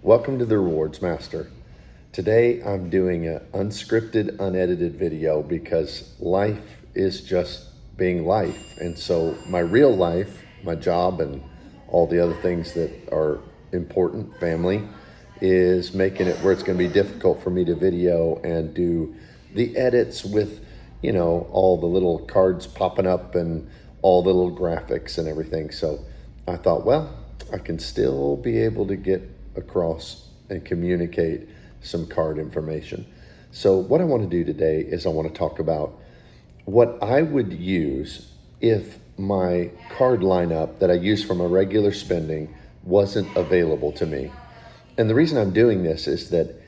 Welcome to the Rewards Master. Today I'm doing an unscripted, unedited video because life is just being life. And so my real life, my job, and all the other things that are important, family, is making it where it's going to be difficult for me to video and do the edits with, all the little cards popping up and all the little graphics and everything. So I thought, well, I can still be able to get across and communicate some card information. So what I want to do today is I want to talk about what I would use if my card lineup that I use for my regular spending wasn't available to me. And the reason I'm doing this is that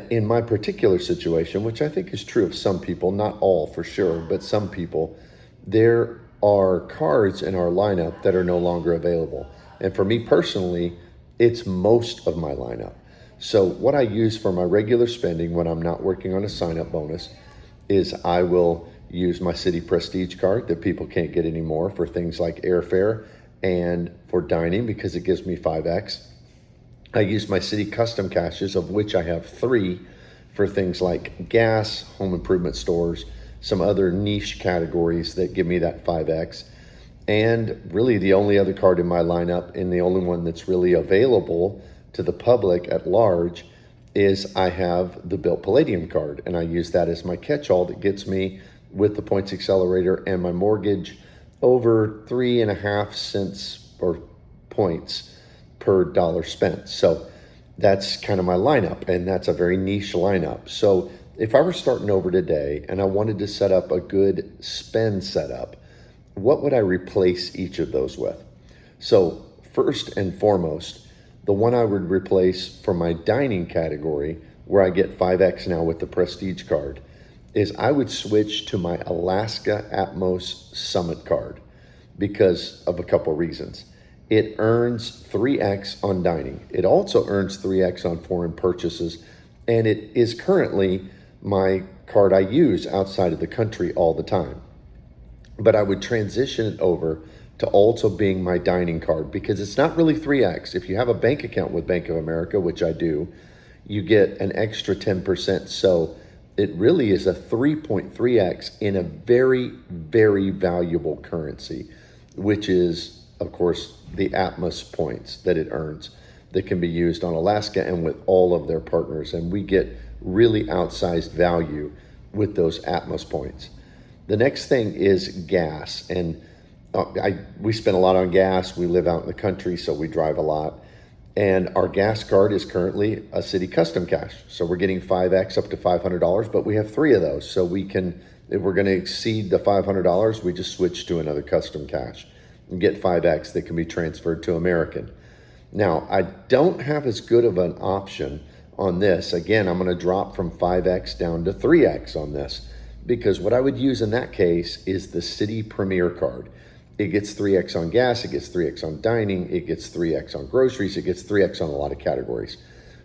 in my particular situation, which I think is true of some people, not all for sure, but some people, there are cards in our lineup that are no longer available. And for me personally, it's most of my lineup. So what I use for my regular spending when I'm not working on a sign-up bonus is I will use my City Prestige card that people can't get anymore for things like airfare and for dining because it gives me 5X. I use my City Custom Caches, of which I have 3 for things like gas, home improvement stores, some other niche categories that give me that 5X. And really the only other card in my lineup, and the only one that's really available to the public at large, is I have the Built Palladium card. And I use that as my catch-all that gets me with the points accelerator and my mortgage over 3.5 cents or points per dollar spent. So that's kind of my lineup, and that's a very niche lineup. So if I were starting over today and I wanted to set up a good spend setup, what would I replace each of those with? So first and foremost, the one I would replace for my dining category, where I get 5X now with the Prestige card, is I would switch to my Alaska Atmos Summit card because of a couple reasons. It earns 3X on dining. It also earns 3X on foreign purchases, and it is currently my card I use outside of the country all the time. But I would transition it over to also being my dining card because it's not really 3X. If you have a bank account with Bank of America, which I do, you get an extra 10%. So it really is a 3.3X in a very, very valuable currency, which is, of course, the Atmos points that it earns that can be used on Alaska and with all of their partners. And we get really outsized value with those Atmos points. The next thing is gas, and we spend a lot on gas. We live out in the country, so we drive a lot. And our gas card is currently a City Custom Cache. So we're getting 5X up to $500, but we have 3 of those. So we can, if we're going to exceed the $500, we just switch to another custom cache and get 5X that can be transferred to American. Now, I don't have as good of an option on this. Again, I'm going to drop from 5X down to 3X on this, because what I would use in that case is the City Premier card. It gets 3X on gas, it gets 3X on dining, it gets 3X on groceries, it gets 3X on a lot of categories.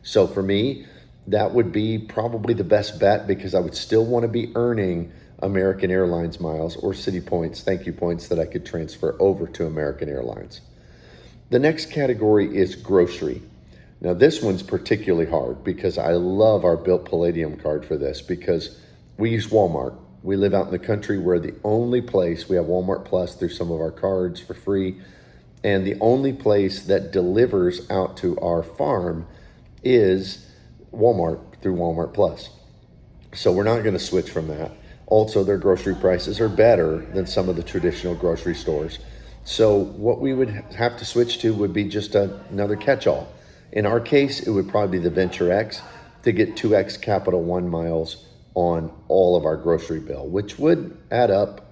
So for me, that would be probably the best bet because I would still want to be earning American Airlines miles or City points, thank you points that I could transfer over to American Airlines. The next category is grocery. Now this one's particularly hard because I love our Built Palladium card for this because we use Walmart. We live out in the country where the only place, we have Walmart Plus through some of our cards for free, and the only place that delivers out to our farm is Walmart through Walmart Plus. So we're not going to switch from that. Also, their grocery prices are better than some of the traditional grocery stores. So what we would have to switch to would be just another catch-all. In our case, it would probably be the Venture X to get 2X Capital One miles on all of our grocery bill, which would add up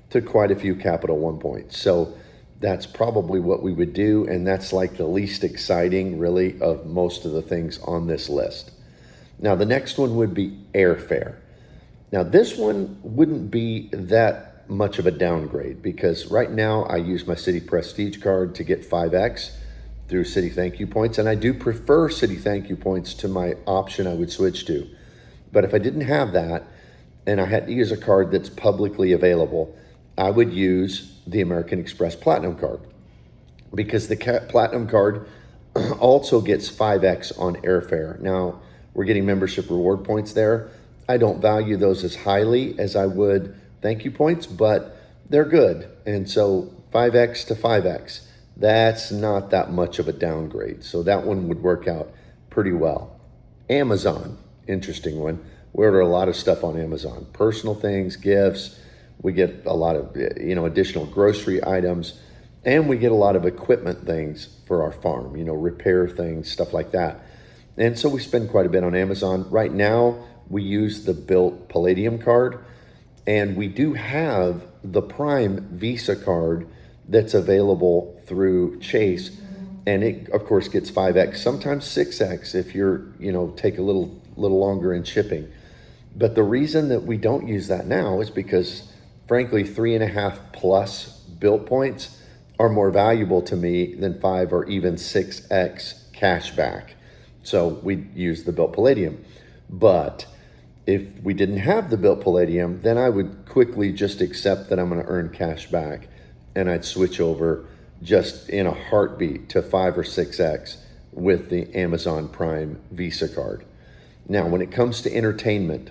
to quite a few Capital One points. So that's probably what we would do, and that's like the least exciting really of most of the things on this list. Now the next one would be airfare. Now this one wouldn't be that much of a downgrade because right now I use my City Prestige card to get 5X through City Thank You points, and I do prefer City Thank You points to my option I would switch to. But if I didn't have that and I had to use a card that's publicly available, I would use the American Express Platinum card because the Platinum card also gets 5x on airfare. Now, we're getting membership reward points there. I don't value those as highly as I would thank you points, but they're good. And so 5x to 5x, that's not that much of a downgrade. So that one would work out pretty well. Amazon, interesting one. We order a lot of stuff on Amazon, personal things, gifts. We get a lot of additional grocery items, and we get a lot of equipment things for our farm, repair things, stuff like that. And so we spend quite a bit on Amazon. Right now, we use the Built Palladium card, and we do have the Prime Visa card that's available through Chase. And it, of course, gets 5x, sometimes 6x if you're, take a little longer in shipping. But the reason that we don't use that now is because, frankly, 3.5 plus Built points are more valuable to me than 5 or even 6x cash back. So we use the Built Palladium. But if we didn't have the Built Palladium, then I would quickly just accept that I'm going to earn cash back, and I'd switch over just in a heartbeat to 5 or 6x with the Amazon Prime Visa card. Now, when it comes to entertainment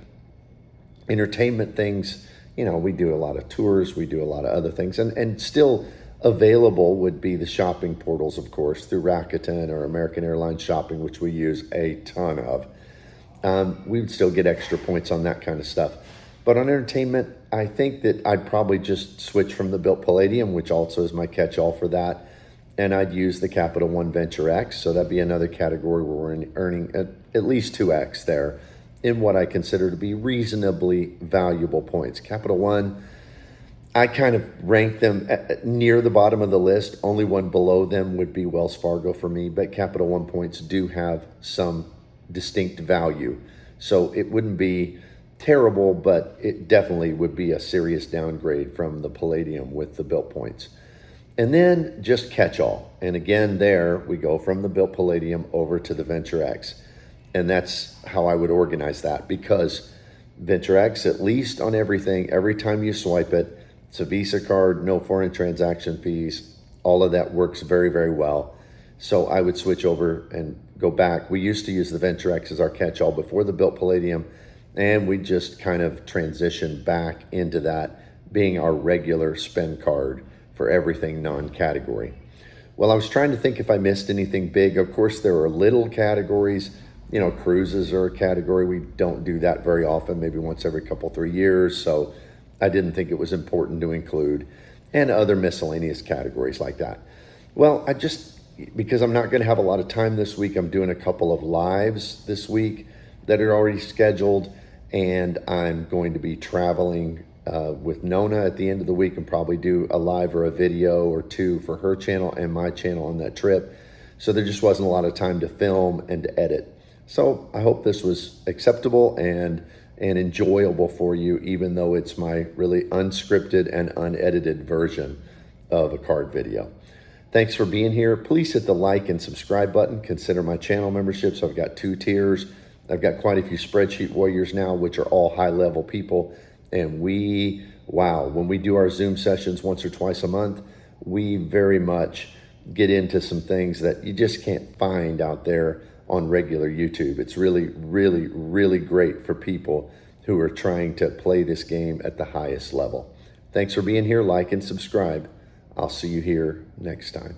things, we do a lot of tours, we do a lot of other things, and still available would be the shopping portals, of course, through Rakuten or American Airlines Shopping, which we use a ton of. We would still get extra points on that kind of stuff. But on entertainment, I think that I'd probably just switch from the Built Palladium, which also is my catch-all for that, and I'd use the Capital One Venture X. So that'd be another category where we're earning at least 2x there in what I consider to be reasonably valuable points. Capital One, I kind of rank them near the bottom of the list. Only one below them would be Wells Fargo for me, but Capital One points do have some distinct value. So it wouldn't be terrible, but it definitely would be a serious downgrade from the Palladium with the Built points. And then just catch-all. And again, there we go from the Built Palladium over to the Venture X. And that's how I would organize that, because Venture X, at least on everything, every time you swipe it, it's a Visa card, no foreign transaction fees. All of that works very, very well. So I would switch over and go back. We used to use the Venture X as our catch-all before the Built Palladium, and we just kind of transitioned back into that being our regular spend card for everything non-category. Well, I was trying to think if I missed anything big. Of course, there are little categories. Cruises are a category. We don't do that very often, maybe once every couple, 3 years. So I didn't think it was important to include, and other miscellaneous categories like that. Well, because I'm not going to have a lot of time this week, I'm doing a couple of lives this week that are already scheduled, and I'm going to be traveling with Nona at the end of the week and probably do a live or a video or two for her channel and my channel on that trip. So there just wasn't a lot of time to film and to edit. So I hope this was acceptable and enjoyable for you, even though it's my really unscripted and unedited version of a card video. Thanks for being here. Please hit the like and subscribe button. Consider my channel membership. So I've got 2 tiers. I've got quite a few spreadsheet warriors now, which are all high-level people. And when we do our Zoom sessions once or twice a month, we very much get into some things that you just can't find out there on regular YouTube. It's really, really, really great for people who are trying to play this game at the highest level. Thanks for being here. Like and subscribe. I'll see you here next time.